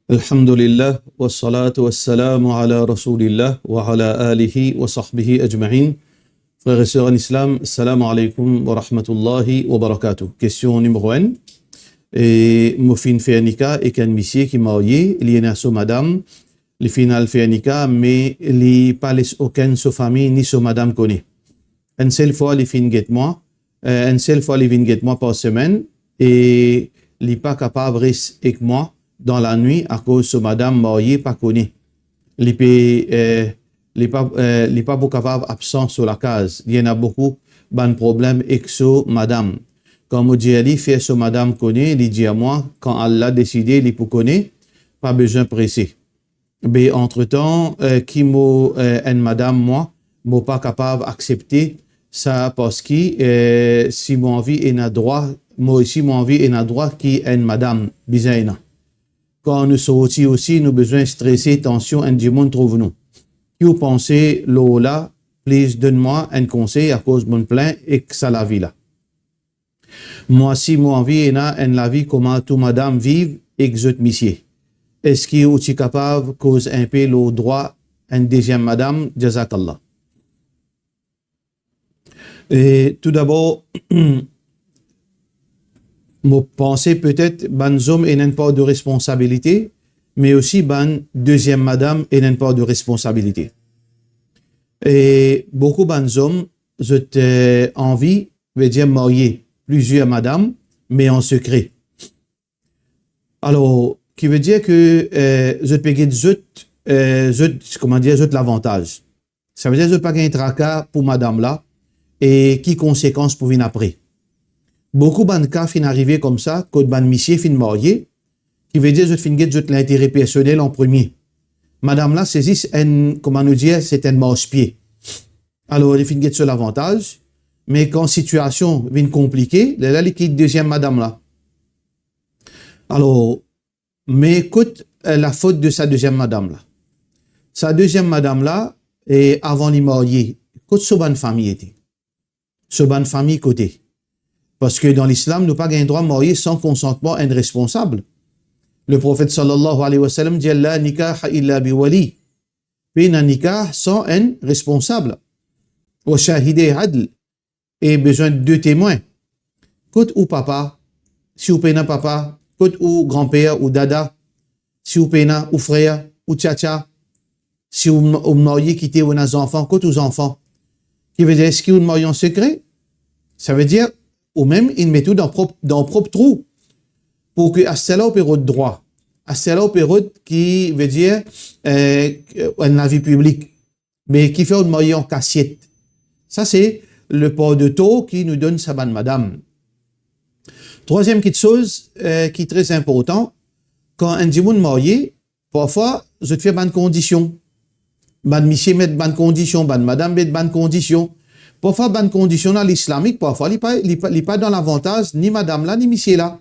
Alhamdulillah, wa salatu wa salamu ala rasulillah wa ala alihi wa sahbihi ajma'in. Frères et sœurs en islam, assalamu alaikum wa rahmatullahi wa barakatuh. Question numéro 1. Et Moufine fait un nika et qu'un monsieur qui marié, il y a une madame, le final fait un nika, mais il pas aucune sa famille ni sa madame connaît. Une seule fois, il fin get moi, une seule fois, il vient get moi par semaine et il n'est pas capable de rester avec moi dans la nuit à cause de madame mariée pas connue. Il n'est pas beaucoup capable absent sur la case. Il y en a beaucoup de problèmes avec ce madame. Quand on dit Ali fait ce madame connaît, il dit à moi quand Allah a décidé il pour connaître, pas besoin pressé. Mais entre-temps, qui m'a une madame moi, m'a pas capable d'accepter ça parce que si mon envie est na droit, moi aussi mon envie est na droit qui est une madame bizaina. Quand nous sortis aussi, nous besoin stresser, tension, un monde trouve nous. Si vous pensez, là, please, donne-moi un conseil à cause de mon plein et que ça la vie là. Moi, si mon envie est na, la vie, comment tout madame vive et que je te monsieur. Est-ce qu'il est aussi capable de cause un peu le droit, une deuxième madame, jazakallah. Et tout d'abord, je pense peut-être que hommes n'ont pas de responsabilité, mais aussi ban deuxième madame n'ont pas de responsabilité. Et beaucoup d'hommes ont envie de dire marier plusieurs madames, mais en secret. Alors, qui veut dire que je peux gagner l'avantage. Ça veut dire que je peux pas gagner un tracas pour madame là, et qui conséquences pour venir après. Beaucoup de cas fin arrivé comme ça, que ban monsieur fin marié, qui veut dire je l'intérêt personnel en premier. Madame là saisit comment nous dire, c'est un marche-pied. Alors il fin sur l'avantage, mais quand situation vient compliquée, là il quitte deuxième madame là. Alors, mais écoute la faute de sa deuxième madame là. Sa deuxième madame là, et avant de marier, écoute ce bonne famille était. Ce bonne famille côté. Parce que dans l'islam, nous n'avons pas le droit de marier sans consentement irresponsable. Le prophète sallallahu alayhi wa sallam dit la nikah illa bi wali. Puis un nikah sans un responsable. Wa shahidé adl. Et besoin de deux témoins. Côte ou papa, si vous payez papa, côte ou grand-père ou dada, si vous payez ou frère ou tcha-tcha, si vous mariez quittez vos enfants, côte aux enfants. Qui veut dire, est-ce que vous mariez en secret? Ça veut dire, ou même, il met tout dans propre trou. Pour que, à cela, on droit. À cela, on qui veut dire, la vie publique. Mais qui fait un mariage en cassiette. Ça, c'est le port de taux qui nous donne sa bonne madame. Troisième petite chose, qui est très important, quand un dimoun marié, parfois, je te fais bonne condition. Bonne monsieur met bonne condition, bonne madame met bonne condition. Parfois, bonne condition dans l'islamique, parfois, il n'est pas dans l'avantage, ni madame là, ni monsieur là.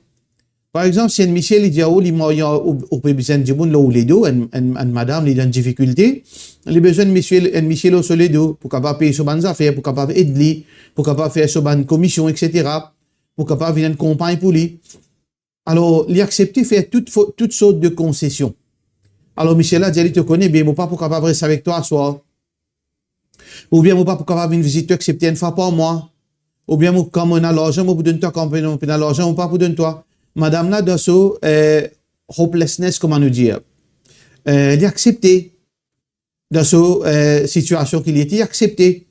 Par exemple, si un monsieur, il dit, il marie au besoin de monde là où les deux, une madame, il a une difficulté, il a besoin de monsieur là sur les deux, pour capable payer sur bonnes affaires, pour capable aider, pour capable faire sur bonne commission, etc., pour capable venir une compagne pour lui. Alors, il accepte de faire toutes sortes de concessions. Alors, monsieur là, il te connaît bien, mon pas pour capable rester avec toi à soir. Ou bien, mon pas pour capable venir visiter, accepter une fois par mois. Ou bien, comme on a l'argent, on vous donne toi, comme on a l'argent, on pas pour donner toi. Madame là, dans ce hopelessness, comment nous dire, il est accepté. Dans ce situation qu'il était, il est accepté.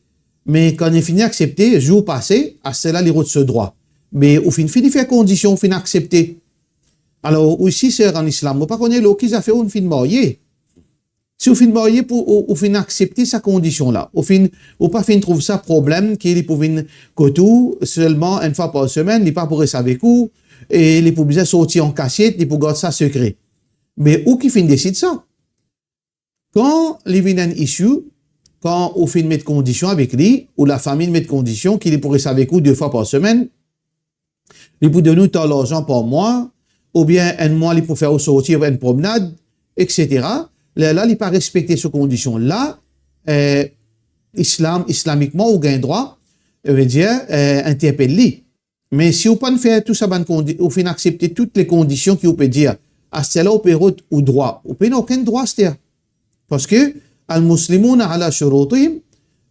Mais quand il finit accepté, jour passé, à cela, il route ce droit. Mais au fin, il fait condition, au fin accepté. Alors, aussi, c'est en islam, on ne pas connaître l'eau qu'ils a fait, on fin marié. Si on fin marié, on fin accepter sa condition là. On pas fin trouve ça problème, qu'il est pour venir tout seulement une fois par semaine, il n'est pas pour rester avec vous, et il est pour bien sortir en cachette, il est pour garder ça secret. Mais où qui fin décide ça? Quand il vient un issue, quand on fin mettre condition avec lui, ou la famille met condition qu'il est pour rester avec vous 2 fois par semaine, il est pour donner tant l'argent par mois, ou bien un mois, il peut faire sortir une promenade, etc. Là, il n'est pas respecté ces conditions-là. Islamiquement, on gagne droit, veut dire, interpelle-lui. Mais si vous ne pas faire tout ça, vous pouvez accepter toutes les conditions qui vous peut dire, à cela, au pérou ou droit. Au pérou, aucun droit, c'est parce que, al-muslimouna ala shurutihim,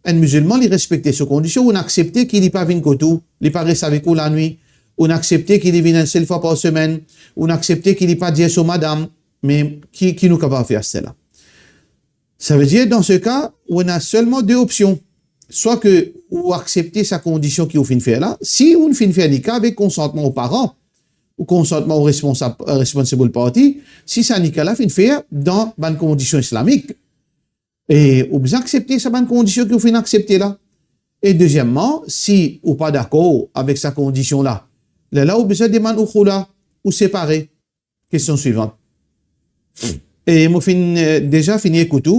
un musulman, il respecte ces conditions, on accepte qu'il n'est pas venu tout, il n'est pas resté avec vous la nuit, on accepte qu'il est venu une seule fois par semaine, on accepte qu'il n'est pas dit sur madame, mais qui nous capable de faire cela? Ça veut dire, dans ce cas, on a seulement deux options. Soit que vous acceptez sa condition qui vous fait faire là, si vous ne fait faire ni avec consentement aux parents, ou consentement au responsable party, si ça n'est là, fait faire dans une condition islamique. Et vous acceptez sa bonne condition que vous faites accepter là. Et deuxièmement, si vous pas d'accord avec sa condition là, là, vous besoin de demander ou séparer. Question suivante. Et moi, déjà fini écouter.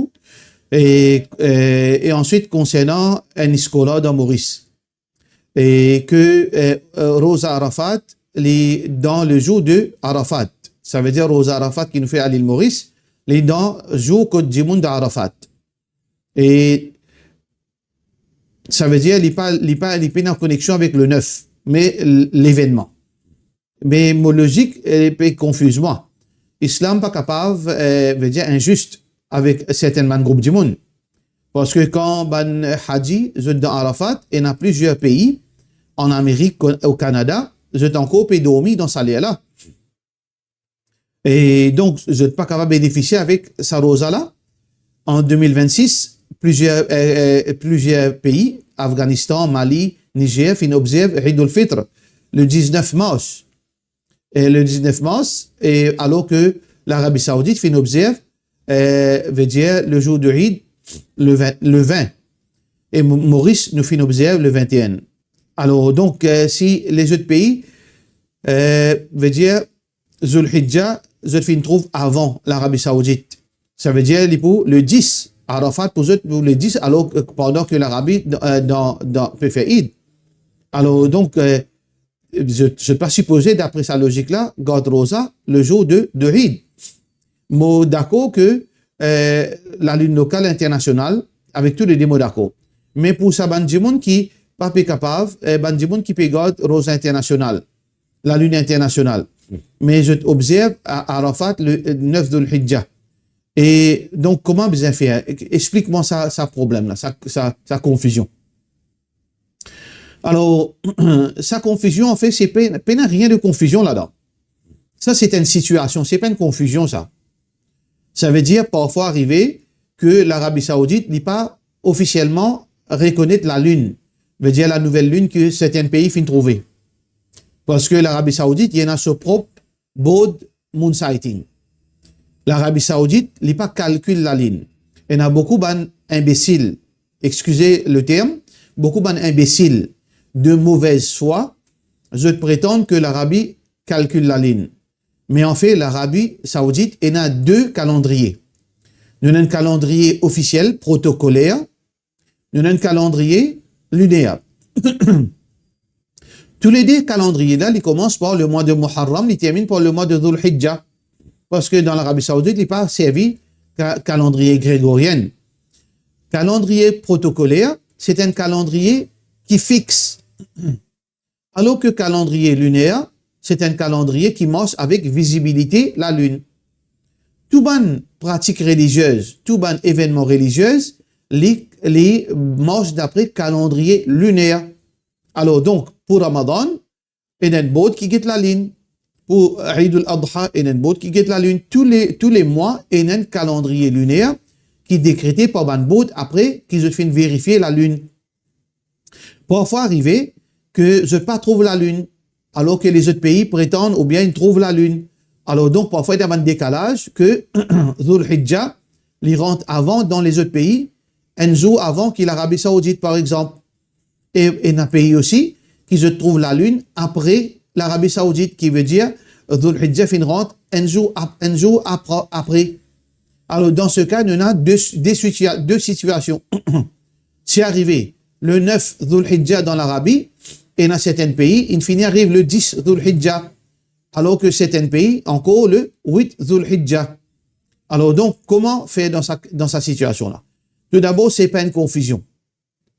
Et ensuite, concernant un scolaire dans Maurice. Et que Rosa Arafat, dans le jour de Arafat, ça veut dire Rosa Arafat qui nous fait à l'île Maurice, dans le jour Côte du Monde d'Arafat. Et ça veut dire qu'il n'est pas en connexion avec le 9, mais l'événement. Mais mon logique est confuse moi. Islam pas capable, veut dire injuste avec certains groupes du monde. Parce que quand ban Haji, dans Arafat, il y a plusieurs pays, en Amérique, au Canada, je suis encore dormi dans sa là. Et donc, je ne suis pas capable de bénéficier avec sa rosa là. En 2026, plusieurs pays, Afghanistan, Mali, Niger, fin observent Eid al-Fitr le 19 mars. Et le 19 mars, et alors que l'Arabie Saoudite fin observe, veut dire le jour de Eid, le 20. Et Maurice nous fin observe le 21. Alors, donc, si les autres pays, veut dire, Zul Hijjah, je fin trouve avant l'Arabie Saoudite. Ça veut dire, le 10, Arafat pour eux, le 10, alors pendant que l'Arabie peut faire Eid. Alors, donc, je ne suis pas supposé, d'après sa logique-là, garde Rosa le jour de Eid. Mais d'accord que la lune locale internationale, avec tous les démos d'accord. Mais pour ça, ban monde qui pas capable, ban monde qui peut garder Rosa internationale, la lune internationale. Mais je observe à Arafat le 9 de l'Hijjah. Et donc, comment bien faire? Explique-moi ça problème là, sa confusion. Alors, sa confusion, en fait, c'est pas rien de confusion là-dedans. Ça, c'est une situation, c'est pas une confusion, ça. Ça veut dire, parfois, arriver que l'Arabie Saoudite n'est pas officiellement reconnaître la lune. Veut dire la nouvelle lune que certains pays finissent trouver. Parce que l'Arabie Saoudite, il y en a son propre board moon sighting. L'Arabie Saoudite, il n'est pas calcule la lune. Il y en a beaucoup d'imbéciles, excusez le terme, beaucoup d'imbéciles de mauvaise foi, je prétends que l'Arabie calcule la lune. Mais en fait, l'Arabie Saoudite, il y a deux calendriers. Nous avons un calendrier officiel, protocolaire. Nous avons un calendrier lunaire. Tous les deux calendriers-là, ils commencent par le mois de Muharram, ils terminent par le mois de Dhul Hijjah. Parce que dans l'Arabie Saoudite, il n'est pas servi calendrier grégorien. Calendrier protocolaire, c'est un calendrier qui fixe. Alors que calendrier lunaire, c'est un calendrier qui marche avec visibilité la lune. Tout ban pratique religieuse, tout ban événement religieux, les marchent d'après calendrier lunaire. Alors donc, pour Ramadan, il y a une boat qui guette la lune. Pour Eid al-Adha, il y a une boat qui guette la lune. Tous les mois, il y a un calendrier lunaire qui est décrété par une boat après qu'ils ont fait vérifier la lune. Parfois arriver que je ne pas trouve la lune, alors que les autres pays prétendent ou bien ils trouvent la lune. Alors donc, parfois, il y a un décalage que Dhul Hijjah, il rentre avant dans les autres pays, un jour avant qu'il l'Arabie Saoudite, par exemple. Et il y a un pays aussi qui se trouve la lune après l'Arabie Saoudite, qui veut dire Dhul Hijjah fin rentre un jour après. Alors dans ce cas, il y a deux situations. C'est arrivé le 9 Dhul Hijjah dans l'Arabie, et dans certains pays, il finit arrive le 10 Dhul Hijjah, alors que certains pays, encore le 8 Dhul Hijjah. Alors donc, comment faire dans sa situation-là? Tout d'abord, c'est pas une confusion.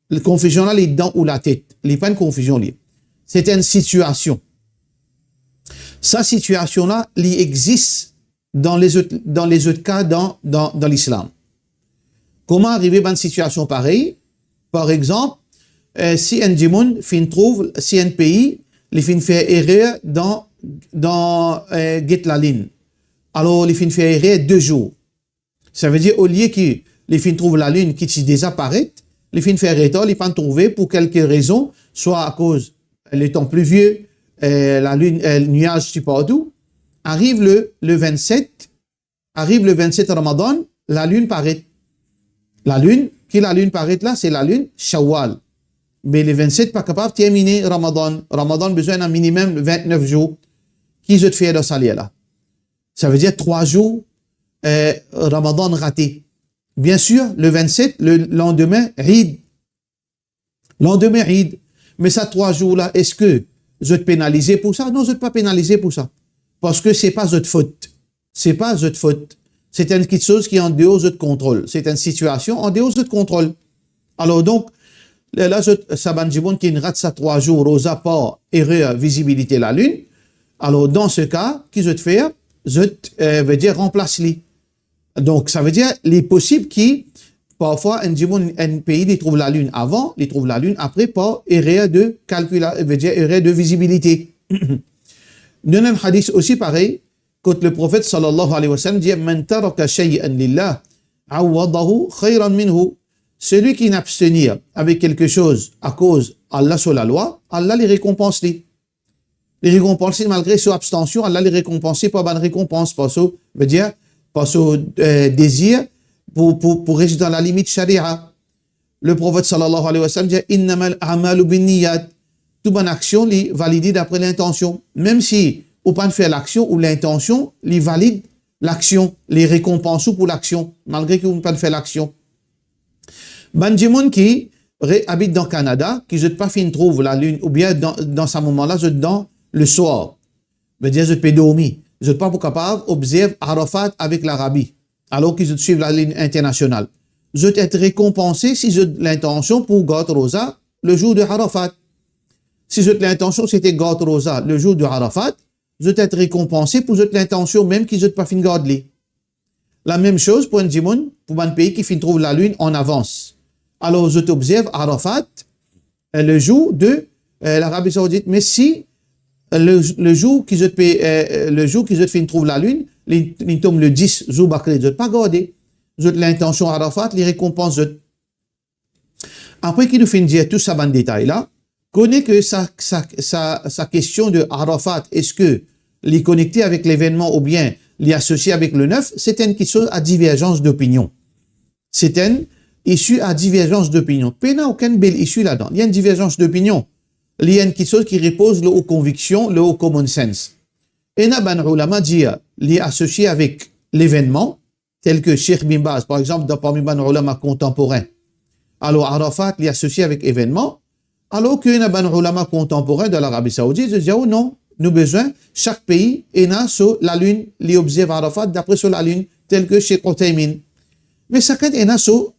La confusion là, les dents ou la tête. Il n'est pas une confusion liée. C'est une situation. Sa situation-là, il existe dans les autres cas dans l'islam. Comment arriver à une situation pareille? Par exemple, si un djimoun trouve, si un pays, il fait erreur dans get la ligne. Alors, il fait erreur 2 jours. Ça veut dire, au lieu qu'il trouve la lune qui disparaît, il fait erreur, il peut trouver pour quelques raisons, soit à cause le temps pluvieux, la lune, le nuage, je sais pas d'où. Arrive le 27 Ramadan, la lune paraît. La lune paraît là, c'est la lune Shawwal. Mais le 27 pas capable de terminer Ramadan. Ramadan besoin d'un minimum de 29 jours. Qui se fait dans ça là? Ça veut dire 3 jours Ramadan raté. Bien sûr, le 27, le lendemain, Eid. Lendemain, Eid. Mais ça, 3 jours là, est-ce que je te pénaliser pour ça? Non, je ne pas pénaliser pour ça. Parce que c'est pas votre faute. C'est pas votre faute. C'est une petite chose qui est en dehors de votre contrôle. C'est une situation en dehors de votre contrôle. Alors donc, là, Saban Djiboun qui rate ça 3 jours, rosa pas erreur, visibilité la lune. Alors dans ce cas, qui je te faire? Je veux dire remplace-les. Donc ça veut dire les possibles qui parfois un pays il trouve la lune avant, il trouve la lune après par erreur de calcul, veut dire erreur de visibilité. Dans un hadith aussi pareil, quand le prophète sallallahu alayhi wa sallam dit man taraka shay'an lillah awadahu khayran minhu. Celui qui n'abstenir avec quelque chose à cause Allah sur la loi, Allah les récompense les récompense malgré son abstention, Allah les récompense par bonne récompense parce que veut dire par son désir pour rester dans la limite charia. Le prophète sallallahu alayhi wa sallam dit innamal a'malu binniyat. Toute bonne action est validée d'après l'intention. Même si on pas faire l'action ou l'intention, les valide l'action, les récompense pour l'action, malgré qu'on ne pas faire l'action. Banjimoun qui habite dans le Canada, qui ne pas fin trouve la lune, ou bien dans ce moment-là, je dans le soir. Veut dire, je peux dormir. Je ne pas capable d'observer Arafat avec l'Arabie, alors qu'ils suivent la ligne internationale. Je vais être récompensé si j'ai l'intention pour garder Rosa le jour de Arafat. Si j'ai l'intention, c'était garder Rosa le jour de Arafat, je vais être récompensé pour l'intention même qu'ils ne pas fin garder. La même chose pour un djimoun, pour un pays qui fin trouve la lune en avance. Alors, je t'observe Arafat le jour de l'Arabie Saoudite. Mais si le jour qu'ils fin trouve la lune, il tombe le 10 jour Bakri, je ne pas garder. Je l'intention Arafat, les récompenses. Après qu'il nous fin dire tout ça dans le détail là, connaît que sa question de Arafat, est-ce que les connecter avec l'événement ou bien les associer avec le 9, c'est une question à divergence d'opinion. C'est une issue à divergence d'opinion. Il n'y a aucune belle issue là-dedans. Il y a une divergence d'opinion. Il y a une chose qui repose le haut conviction, le haut common sense. Et na ban ulama dit les associer avec l'événement, tel que Cheikh Bin Baz, par exemple, parmi ban ulama contemporains. Alors Arafat les associer avec événement, alors que na ban ulama contemporains de l'Arabie Saoudite, je dis oh non, nous besoin chaque pays est sur la lune, les observe Arafat d'après sur la lune, tel que Cheikh Othaymin. Mais ça est un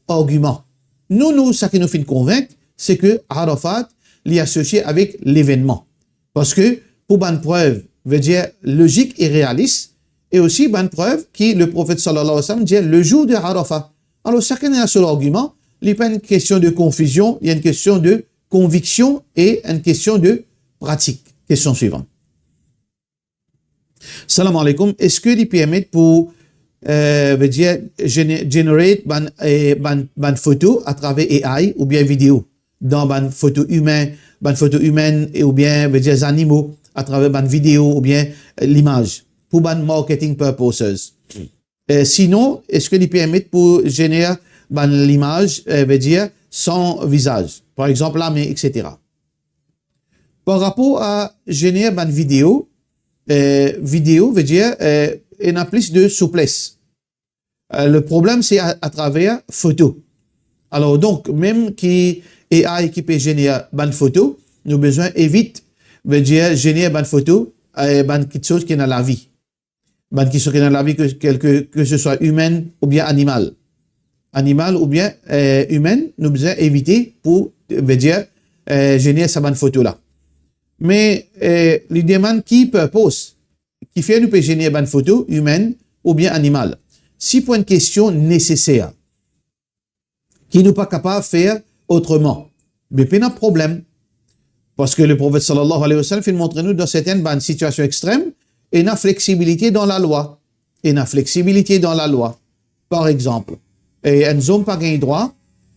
argument. Nous, ça qui nous fait convaincre, c'est que Arafat l'est associé avec l'événement. Parce que, pour bonne preuve, veut dire logique et réaliste, et aussi bonne preuve qui le prophète sallallahu alayhi wa sallam dit le jour de Arafat. Alors, chacun a son argument. Il n'y a pas une question de confusion, il y a une question de conviction et une question de pratique. Question suivante. Salam alaikum. Est-ce que les permet pour veut dire generate ban photo à travers AI ou bien vidéo dans ban photo humaine ou bien veut dire animaux à travers ban vidéo ou bien l'image pour ban marketing purposes. Sinon, est-ce que les permet pour générer ban l'image veut dire sans visage, par exemple la main, etc. Par rapport à générer ban vidéo veut dire il y a plus de souplesse. Le problème, c'est à travers photo. Alors, donc, même qui AI qui peut générer une photo, nous avons besoin évite de générer une photo, quelque chose qui est dans la vie. Quelque chose qui est dans la vie, que ce soit humaine ou bien animal. Animal ou bien humaine, nous avons besoin éviter pour générer cette photo-là. Mais les demandes qui purpose, qui fait nous peut générer une photo humaine ou bien animal. Si pour une question nécessaire, qui n'est pas capable de faire autrement, mais pas de problème. Parce que le prophète sallallahu alayhi wa sallam il montre nous dans certaines situations extrêmes, et une flexibilité dans la loi. Et une flexibilité dans la loi. Par exemple, et un homme pas gain droit,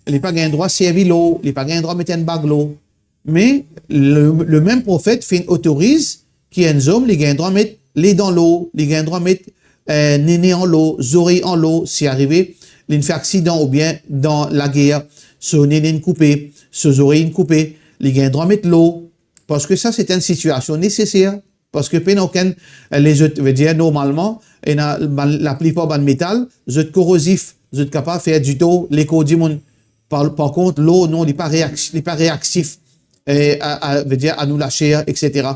il n'a pas gain droit servir l'eau, il n'a pas gain droit mettre une bague l'eau. Mais le même prophète autorise qu'un homme, il gain droit mettre les dans l'eau, il gain droit mettre néné en l'eau, oreilles en l'eau, si arrivé, il fait accident ou bien dans la guerre, son néné coupé, ses oreilles coupées, il gain droit mettre l'eau, parce que ça c'est une situation nécessaire. Parce que pénoken, les autres, veut dire, normalement, la plupart de métal, vous êtes corrosif, vous êtes capable de faire du tout, l'écho du monde. Par contre, l'eau, non, il n'est pas réactif, veut dire, à nous lâcher, etc.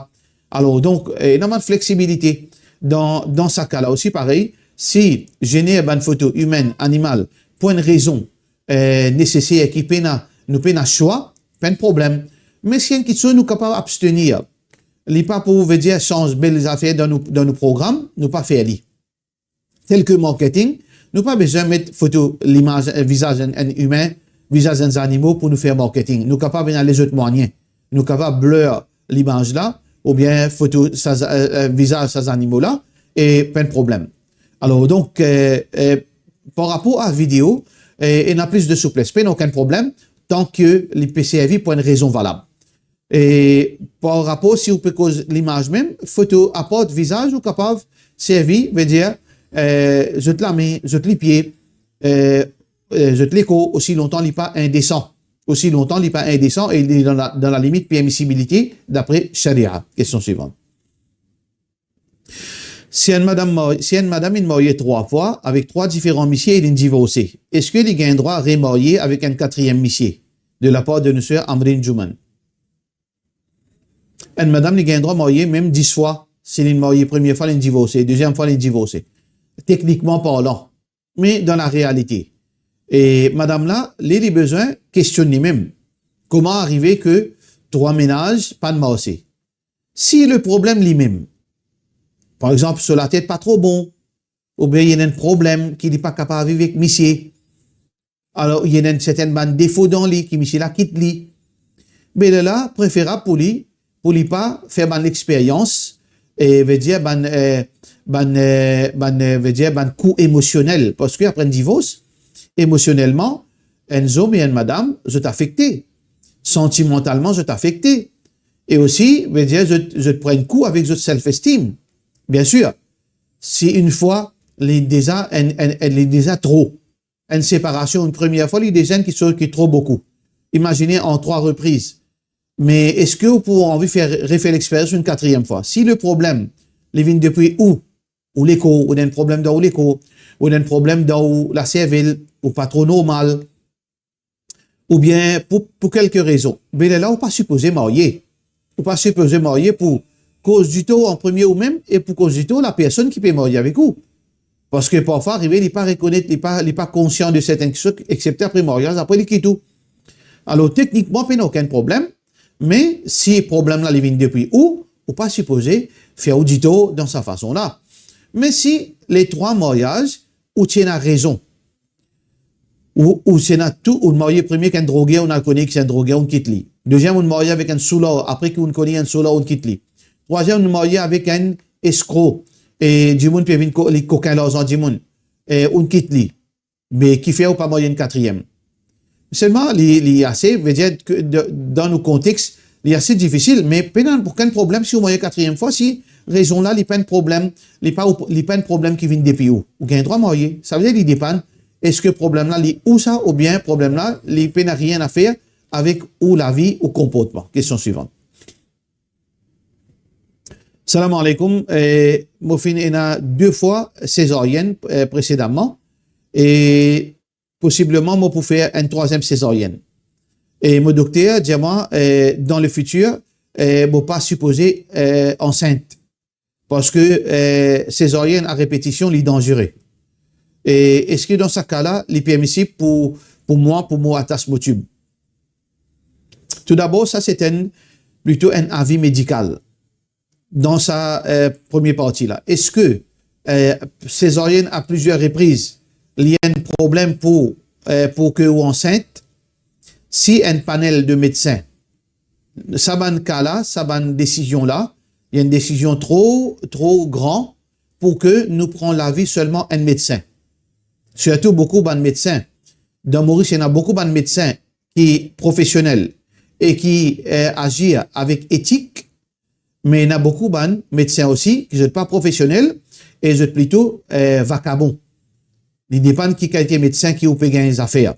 Alors, donc, énormément de flexibilité. Dans ce cas-là aussi, pareil, si génère une photo humaine, animale, pour une raison nécessaire qui nous peine à choix, pas de problème. Mais si une question nous capable d'abstenir, les pas pour veut dire change belles affaires dans nos programmes, nous pas faire li. Tel que marketing, nous pas besoin de mettre photo l'image visage humain, visage des animaux pour nous faire marketing. Nous capables dans les autres moyens. Nous capables blur l'image là ou bien photo visage des animaux là et pas de problème. Alors donc par rapport à la vidéo, il y a plus de souplesse, pas aucun problème tant que les PCAV pour une raison valable. Et par rapport, si vous pouvez causer l'image même, photo apporte visage ou capable servir, veut dire, je te la mets, je te les pieds, je te l'écho, aussi longtemps il n'est pas indécent. Aussi longtemps il n'est pas indécent et il est dans la limite permissibilité d'après Sharia. Question suivante. Si une madame est mariée 3 fois, avec 3 différents messieurs, il est divorcé. Est-ce qu'il a un droit à remarier avec un 4e monsieur de la part de monsieur Amrin Jouman? Une madame, il a un droit de marier même 10 fois. Si elle est mariée première fois, elle est divorcée. Deuxième fois, elle est divorcée. Techniquement parlant. Mais dans la réalité. Et madame là, les besoins questionnent même. Comment arriver que 3 ménages, pas de marié? Si le problème lui-même, par exemple, sur la tête pas trop bon, ou bien il y a un problème qu'il n'est pas capable de vivre avec monsieur, alors il y a un certain défaut dans lui, qui monsieur la quitte lui, mais là, préférable pour lui pas faire l'expérience et veut dire veut dire coup émotionnel parce que après un divorce émotionnellement un homme et une madame je t'affecté sentimentalement je t'affecté et aussi veut dire je te prends un coup avec votre self-esteem bien sûr si une fois les déjà trop une séparation une première fois les déjà qui sont trop beaucoup imaginez en 3 reprises. Mais est-ce que vous pouvez envie de refaire l'expérience une 4e fois? Si le problème, il vient depuis ou l'écho, ou d'un problème dans l'écho, ou d'un problème dans la cervelle, ou pas trop normal, ou bien pour quelques raisons, mais là, on pas supposé marier. On pas supposé marier pour cause du tout en premier ou même, et pour cause du tout, la personne qui peut marier avec vous. Parce que parfois, arriver, il n'est pas reconnaître, il n'est pas conscient de certaines choses, excepté après mariage, après il quitte tout. Alors, techniquement, il n'y a aucun problème. Mais si le problème là, il vient depuis ou pas supposé faire audito dans sa façon là. Mais si les 3 mariages, ou tiennent à raison, ou c'est tout, ou marié premier qu'un drogué, on a connu que c'est un drogué, on quitte lui. Deuxième, on marié avec un soulard, après qu'on connaît un soulard, on quitte lui. Troisième, on marié avec un escroc, et du monde peut venir les coquins l'argent du monde, et on quitte lui. Mais qui fait ou pas marié une 4e? Seulement, il assez, veut dire que dans nos contextes, il est assez difficile, mais pour aucun problème si vous voyez 4e fois, si raison là, il n'y a pas de problème, il n'y a pas de problème qui vient depuis où. Vous avez un droit à marier. Ça veut dire qu'il dépend, est-ce que le problème là, il où ça, ou bien le problème là, il n'a rien à faire avec ou la vie ou comportement. Question suivante. Salam alaikum. Moi, il y a 2 fois césarienne précédemment, et possiblement, moi, pour faire une 3e césarienne. Et mon docteur dit moi, dans le futur, moi pas supposé enceinte. Parce que césarienne à répétition, il est dangereux. Et est-ce que dans ce cas-là, il est permissible pour moi, attache mon tube? Tout d'abord, ça, c'est plutôt un avis médical. Dans sa première partie là. Est-ce que césarienne à plusieurs reprises, il y a un problème pour que ou enceinte, si un panel de médecins, ça ban cas là, ça ban décision là, il y a une décision trop grande pour que nous prenions l'avis seulement un médecin. Surtout beaucoup de médecins. Dans Maurice, il y en a beaucoup de médecins qui professionnels et qui agissent avec éthique, mais il y en a beaucoup de médecins aussi qui ne sont pas professionnels et sont plutôt vagabonds. Il dépend qui est médecin qui peut gagner les affaires.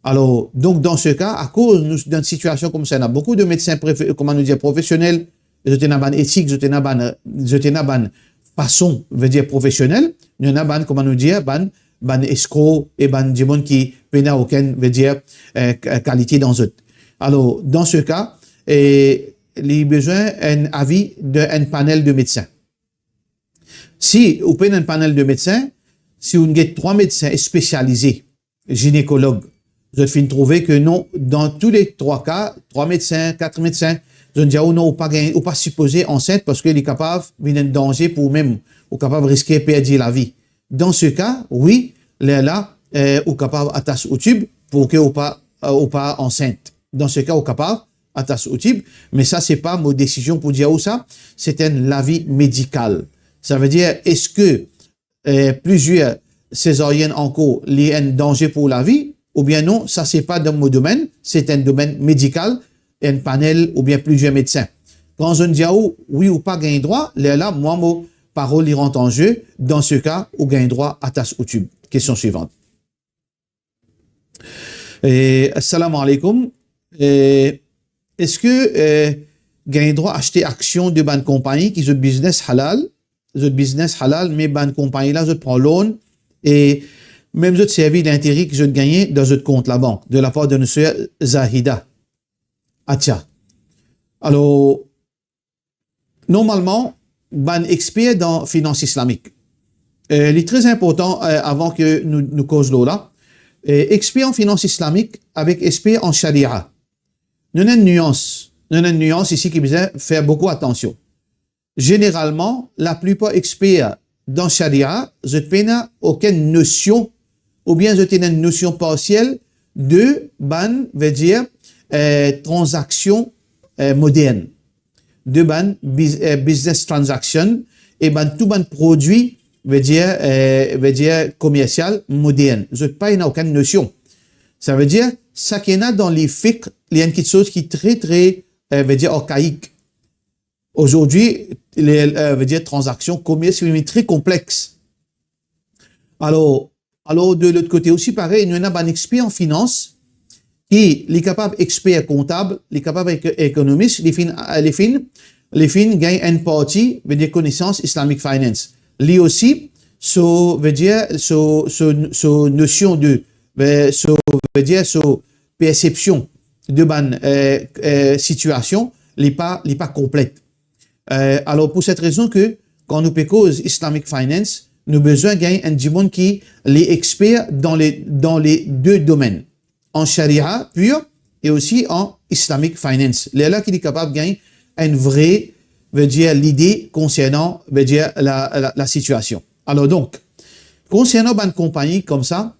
Alors, donc, dans ce cas, à cause d'une situation comme ça, il y a beaucoup de médecins, comment nous dire, professionnels, ils ont une éthique, ils ont une façon, veut dire, professionnelle, il y en a, comment nous dire, ban escroc et du monde qui n'a aucune, veut dire, qualité dans eux. Alors, dans ce cas, il y a besoin d'un avis d'un panel de médecins. Si vous prenez un panel de médecins, si vous avez 3 médecins spécialisés, gynécologues, vous allez trouver que non, dans tous les 3 cas, 3 médecins, 4 médecins, vous allez dire, oh non, ou pas supposé enceinte parce qu'il est capable d'un danger pour même, ou capable de risquer de perdre la vie. Dans ce cas, oui, là, ou capable d'attacher au tube pour que ou pas enceinte. Dans ce cas, ou capable d'attacher au tube, mais ça, c'est pas ma décision pour dire où ça, c'est un avis médical. Ça veut dire, est-ce que plusieurs césariennes en cours, il y a un danger pour la vie, ou bien non, ça c'est pas dans mon domaine, c'est un domaine médical, un panel ou bien plusieurs médecins. Quand je dis oui ou pas gain droit, là, moi, mon parole y rentre en jeu. Dans ce cas, ou gain droit à tasse au tube. Question suivante. Assalamu alaikum. Est-ce que gain droit acheter action de bonne compagnie qui est business halal, mais bonne compagnie là, je prends loan et même autres services d'intérêt que je gagne dans votre compte la banque de la part de M. Zahida. Atia. Alors, normalement, ban expert dans finance islamique. Il est très important avant que nous causions là. Expert en finance islamique avec expert en charia. Nous avons une nuance ici qui besoin faire beaucoup attention. Généralement, la plupart experts dans charia, je n'ai aucune notion ou bien je n'ai une notion partielle de ban, veut dire transactions modernes, de ban business transaction et ban tout ban produit veut dire commercial moderne. Je n'ai pas aucune notion. Ça veut dire ça qu'il y en a dans les fiqh, il y a quelque chose qui est très veut dire archaïque. Aujourd'hui, veut dire transactions commerciales mais très complexes. Alors de l'autre côté aussi pareil, il y en a un expert en finance qui est capable expert comptable, il est capable économiste, les fins gagnent une partie veut dire connaissance islamic finance. Lui aussi, veut dire notion de veut dire perception de bonne situation, n'est pas complète. Alors pour cette raison que quand nous cause islamic finance, nous avons besoin de gagner un monde qui est expert dans les 2 domaines, en charia pur et aussi en islamic finance. Là qui est capable de gagner une vraie, veut dire l'idée concernant, veut dire la situation. Alors donc, concernant une compagnie comme ça,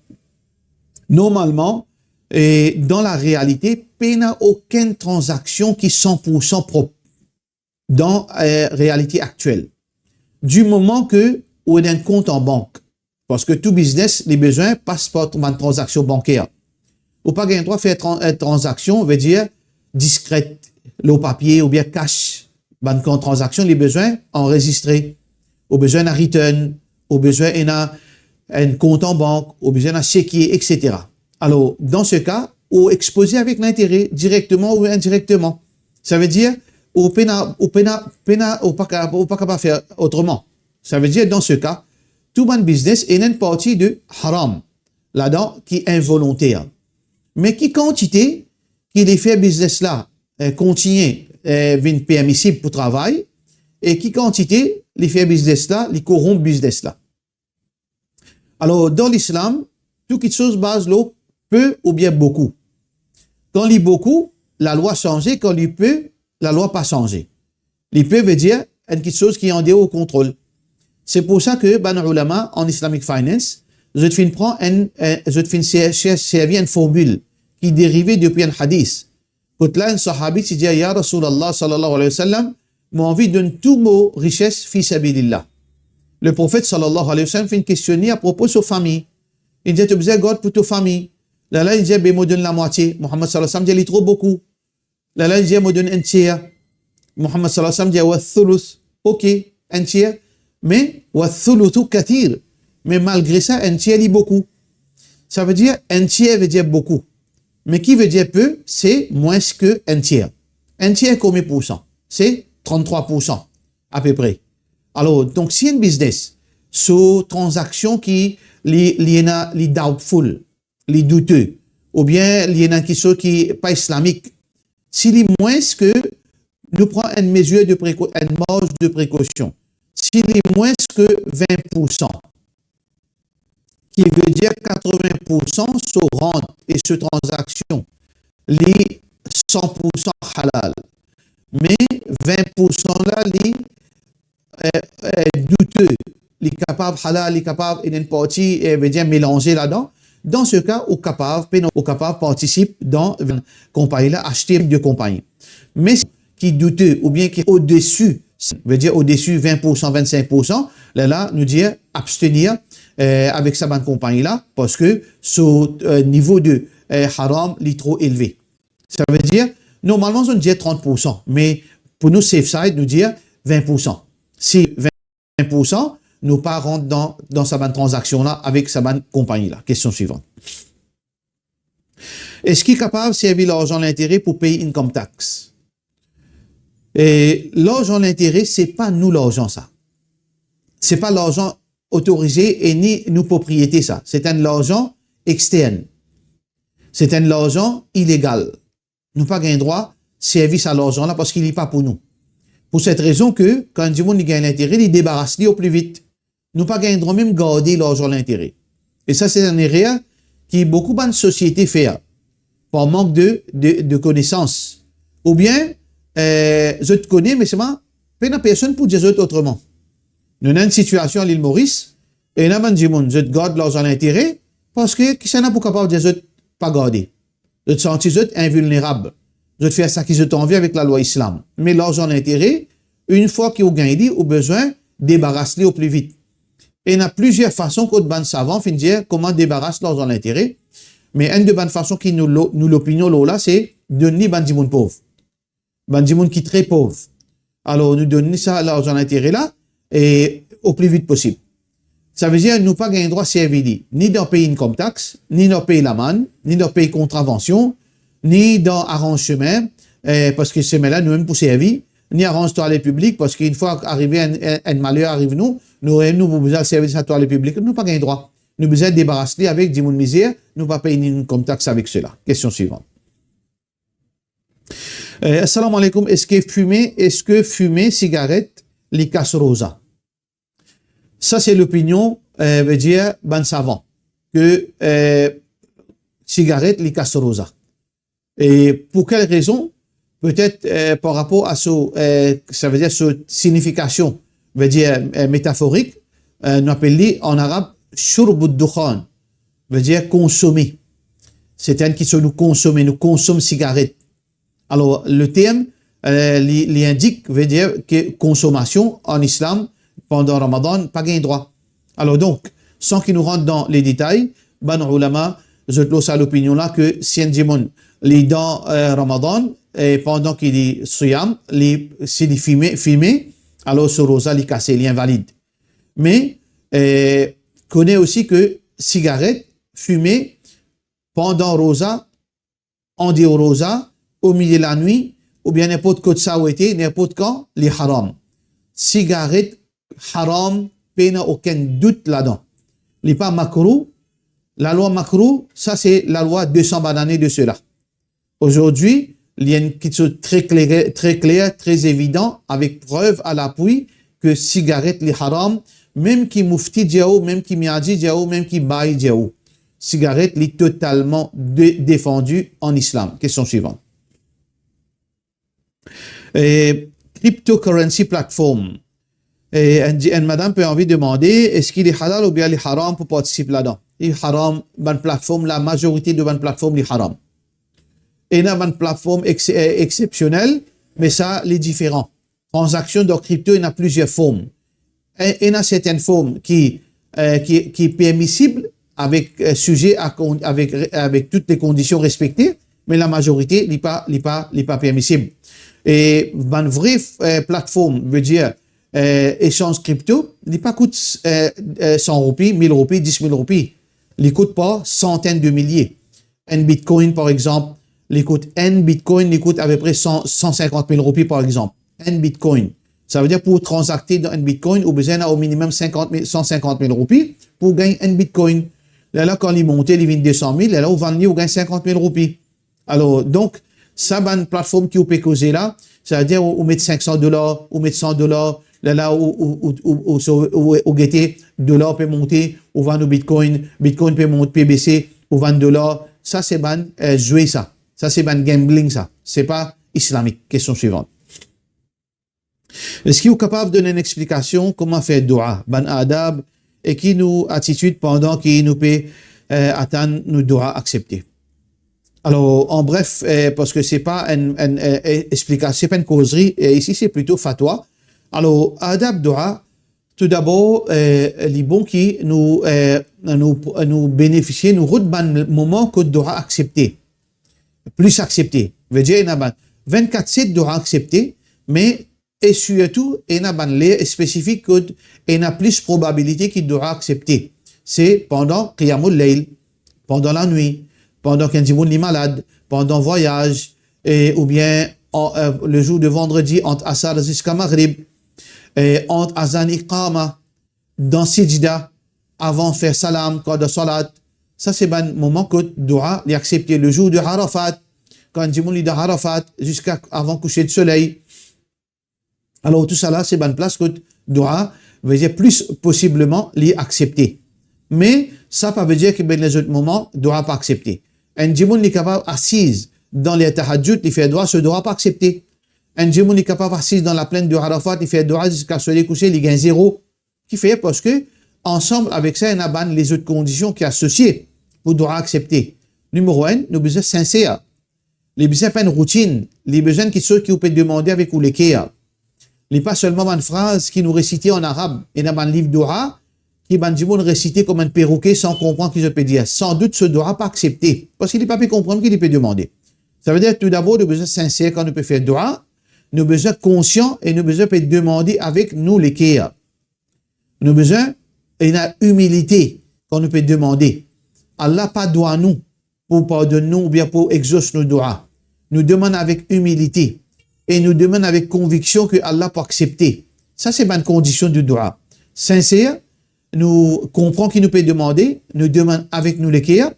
normalement, dans la réalité, il n'y a aucune transaction qui est 100% propre dans la réalité actuelle. Du moment que ou d'un compte en banque. Parce que tout business, les besoins passent par une transaction bancaire. Ou pas gagner droit faire une transaction, veut dire discrète, le papier ou bien cash. Banque en transaction, les besoins enregistrés. Au besoin d'un return, au besoin d'un compte en banque, au besoin d'un chéquier, etc. Alors, dans ce cas, ou exposé avec l'intérêt, directement ou indirectement. Ça veut dire, ou pas capable faire autrement. Ça veut dire, dans ce cas, tout bon business est une partie de haram, là-dedans, qui est involontaire. Mais qui quantité, qui les fait business là, continue, permissible pour travail, et qui quantité, les fait business là, les corrompt business là. Alors, dans l'islam, toute chose base là, peu ou bien beaucoup. Quand il y a beaucoup, la loi change, quand il y a peu, la loi pas changé. Les peu veut dire, quelque chose qui est en dehors au contrôle. C'est pour ça que, ben, ulama, en Islamic Finance, je te fais servir une formule qui est dérivée depuis un hadith. Quand là, un sahabi s'est dit, Ya Rasulallah sallallahu alayhi wa sallam, m'a envie de donner tous mes richesses fi sabilillah. Le prophète sallallahu alayhi wa sallam fait une questionnaire à propos de sa famille. Il dit, tu as besoin de garde pour ta famille. Là, il dit, ben, me donne la moitié. Muhammad sallallahu alayhi wa sallam dit, il est trop beaucoup. Là, il dit, me donne un tiers. Muhammad sallallahu alayhi wa sallam dit, wa thuluth. Ok, un tiers. Mais, wa thuluthu kathir. Mais malgré ça, un tiers est beaucoup. Ça veut dire, un tiers veut dire beaucoup. Mais qui veut dire peu, c'est moins que un tiers. Un tiers, combien pour cent? C'est 33% à peu près. Alors, donc, si un business, sur transaction qui, les doubtful, les douteux, ou bien, il y en a qui sont qui pas islamique, s'il est moins que, nous prenons une mesure de une marge de précaution. S'il est moins que 20%, qui veut dire 80% sur rente et sur transaction, les 100% halal. Mais 20% là, les douteux, les capables halal, les capables, il y a une partie, veut dire mélanger là-dedans. Dans ce cas, au capable participe dans une compagnie là, acheter de compagnie. Mais qui est douteux ou bien qui est au-dessus, veut dire au-dessus 20%, 25%, là, nous dire abstenir avec sa bonne compagnie là, parce que ce niveau de haram est trop élevé. Ça veut dire, normalement, on dit 30%, mais pour nous, safe side, nous dire 20%. Si 20%, nous pas rentrent dans sa bonne transaction là, avec sa bonne compagnie là. Question suivante. Est-ce qu'il est capable de servir l'argent d'intérêt pour payer income tax? Et l'argent d'intérêt, c'est pas nous l'argent ça. C'est pas l'argent autorisé et ni nous propriété ça. C'est un l'argent externe. C'est un l'argent illégal. Nous pas gain droit service à l'argent là parce qu'il n'est pas pour nous. Pour cette raison que quand du monde gagne l'intérêt, il débarrasse au plus vite. Nous pas gain droit même garder l'argent d'intérêt. Et ça c'est un erreur qui beaucoup de sociétés font par manque de connaissances. Ou bien je te connais mais c'est moi pas personne pour dire autrement. Nous avons une situation à l'île Maurice, et nous avons dit, je te garde l'argent d'intérêt, parce que qui s'en a pour capable de dire, pas garder. Je te sentis invulnérable. Je te fais ça qui je t'envie avec la loi islam. Mais l'argent d'intérêt, une fois qu'il a gagné, au besoin, débarrasser au plus vite. Et il y a plusieurs façons qu'au ban savant fin dire comment débarrasser l'argent d'intérêt. Mais une de bonnes façons qui nous l'opinion là, c'est donner bandimoun pauvre. Bandimoun qui est très pauvre. Alors, nous donner ça, l'argent d'intérêt là, et au plus vite possible. Ça veut dire nous pas gagner droit servir ni dans payer income tax, ni dans payer l'amende, ni dans payer contravention, ni dans arrange chemin, parce que c'est là nous-mêmes pour servir, ni arrange toilette publique, parce qu'une fois arrivé un malheur arrive nous besoin de servir sa toilette publique, nous pas gagner droit. Nous besoin de débarrasser avec 10 000 misère, nous pas payer ni income tax avec cela. Question suivante. Assalamu alaikum, est-ce que fumer cigarette, les casse rosa? Ça, c'est l'opinion, veut dire, ban savant, que cigarette, les casse rosa. Et pour quelle raison? Peut-être par rapport à ça veut dire cette signification, veut dire métaphorique, nous appelons en arabe shurb dukhan, veut dire consommer. C'est un qui se nous consomme cigarette. Alors, le terme, il indique, veut dire que consommation en islam, pendant Ramadan, pas gain droit. Alors donc, sans qu'il nous rentre dans les détails, ban ulama, je te à l'opinion là que si un dimon, les dans Ramadan, et pendant qu'il est suyam, s'il est fumé, alors ce rosa, il casse, il est invalide. Mais, connaît aussi que cigarette, fumée, pendant rosa, en dehors rosa, au milieu de la nuit, ou bien n'importe quoi de ça ou été, n'importe quand, les haram. Cigarette, haram, il n'y a aucun doute là-dedans. Il n'est pas makrou. La loi makrou, ça c'est la loi 200 bananées de cela. Aujourd'hui, il y a une chose très claire, très évident, avec preuve à l'appui, que cigarette, les haram, même qui moufti diao, même qui miadi diao, même qui baï diao. Cigarette, est totalement défendue en islam. Question suivante. Cryptocurrency platform. Et une madame peut envie de demander est-ce qu'il est halal ou bien il est haram pour participer là-dedans. Il est haram, bonne plateforme, la majorité de bonne plateforme est haram. Et il y a une plateforme exceptionnelle, mais ça, les différents. Transaction de crypto, il y a plusieurs formes. Et il y a certaines formes qui est permissible avec sujet avec toutes les conditions respectées, mais la majorité n'est pas permissible. Et une vraie plateforme veut dire échange crypto, il pas coûte 100 roupies, 1000 roupies, 10 000 roupies. Il coûte pas centaines de milliers. Un bitcoin, par exemple, il coûte il coûte à peu près 150 000 roupies, par exemple. Un bitcoin. Ça veut dire pour transacter dans un bitcoin, au besoin au minimum 150 000 roupies pour gagner un bitcoin. Là, quand il monte, il vient 200 000, là, au vend, on gagne 50 000 roupies. Alors, donc, ça, une plateforme qui peut causer là, ça veut dire, on met $500, on met $100, là, au guetter, dollar peut monter, on vend au bitcoin, bitcoin peut monter, peut baisser, on vend $. Ça, c'est ban jouer ça. Ça, c'est ban gambling, ça. C'est pas islamique. Question suivante. Est-ce qu'il est capable de donner une explication comment faire dua, ban adab, et qui nous attitude pendant qu'il nous peut atteindre nos doigts acceptés. Alors, en bref, parce que c'est pas une explication, c'est pas une causerie, ici c'est plutôt fatwa. Alors, adab dua, tout d'abord, les bons qui nous bénéficient, nous redonnent moment que dua accepté, plus accepté. Veut dire, il y a 24/7 dua accepté, mais et surtout, il y a un lien spécifique qu'il y a plus probabilité qu'il doit accepter. C'est pendant Qiyamul Layl, pendant la nuit, pendant qu'un est malade, pendant le voyage, ou bien le jour de vendredi entre Asar jusqu'à Maghrib, entre Azan Iqama, dans Sijda, avant de faire salam, quand de salat. Ça, c'est un moment que le doit accepter. Le jour de Arafat, quand il de Arafat, jusqu'à avant coucher de soleil. Alors, tout ça là, c'est une place que doit veut dire plus possiblement l'y accepter. Mais ça pas veut dire que les autres moments doit pas accepter. Un djimoun est capable assise dans les tahajjud, il fait droit, ce doit pas accepter. Un djimoun est capable assise dans la plaine de Arafat, il fait droit jusqu'à se coucher, il gagne 0. Qui fait parce que ensemble avec ça, il y a les autres conditions qui sont associées pour doit accepter. Numéro 1, nous besoin sincère. Les besoins pas une routine, les besoins qui sont qui vous peut demander avec ou les kéa. Il n'est pas seulement une phrase qui nous récitait en arabe. Il y a un livre d'Ora qui est récité comme un perroquet sans comprendre ce qu'il peut dire. Sans doute, ce doit pas accepter. Parce qu'il n'est pas pu comprendre qu'il peut demander. Ça veut dire tout d'abord, nous besoin sincère quand nous peut faire dua. Nous besoin conscient et nous besoin peut demander avec nous les kéa. Nous besoin une humilité quand nous peut demander. Allah pas doit nous pour pardonner nous ou bien pour exaucer nos doigts. Nous demande avec humilité. Et nous demande avec conviction que Allah peut accepter. Ça, c'est une condition du dua. Sincère, nous comprenons qu'il nous peut demander, nous demande avec nous les kéa,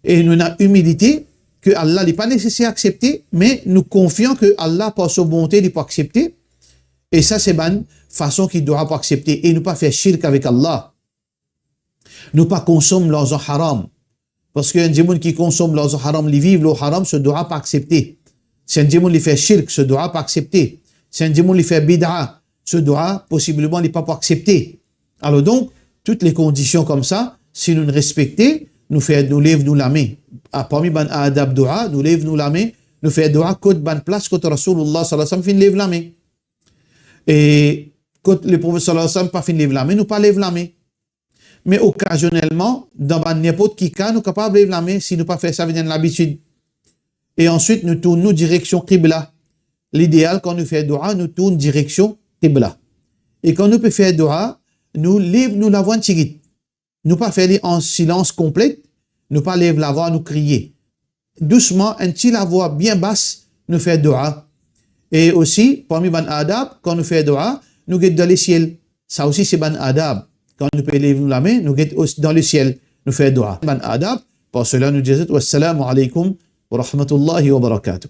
et nous avons humilité que Allah n'est pas nécessaire à accepter, mais nous confions que Allah, par sa bonté, il peut accepter. Et ça, c'est une façon qu'il doit pas accepter. Et nous pas faire shirk avec Allah. Nous pas consommer l'argent haram. Parce qu'un démon qui consomme l'argent haram, il vit le haram, se doit pas accepter. Si un démon lui fait shirk, ce doit pas accepter. Si un démon lui fait bid'a, ce doit possiblement ne pas accepter. Alors donc, toutes les conditions comme ça, si nous ne respectons, nous lève la main. Parmi ban adab dua, nous lève la main, nous fait dua côte ban place côte Rasulullah sallallahu alayhi wa sallam fin lève la main. Et quand le prophète sallallahu alayhi wa sallam pas fin lève la main, nous pas lève la main. Mais occasionnellement, dans n'importe qui cas, nous sommes capables de lever la main si nous pas faire ça vient de l'habitude. Et ensuite, nous tournons direction Qibla. L'idéal, quand nous faisons dua, nous tournons direction Qibla. Et quand nous pouvons faire dua, nous lèvons la voix tigit. Nous pas faire en silence complet, nous pas lève la voix, nous crier. Doucement, un petit la voix bien basse, nous faisons dua. Et aussi, parmi ban adab, quand nous faisons dua, nous guettons dans le ciel. Ça aussi, c'est ban adab. Quand nous pouvons lever la main, nous guettons dans le ciel, nous faisons dua. Ban adab, pour cela, nous disons, wassalamu alaikum wa rahmatullahi wa barakatuh.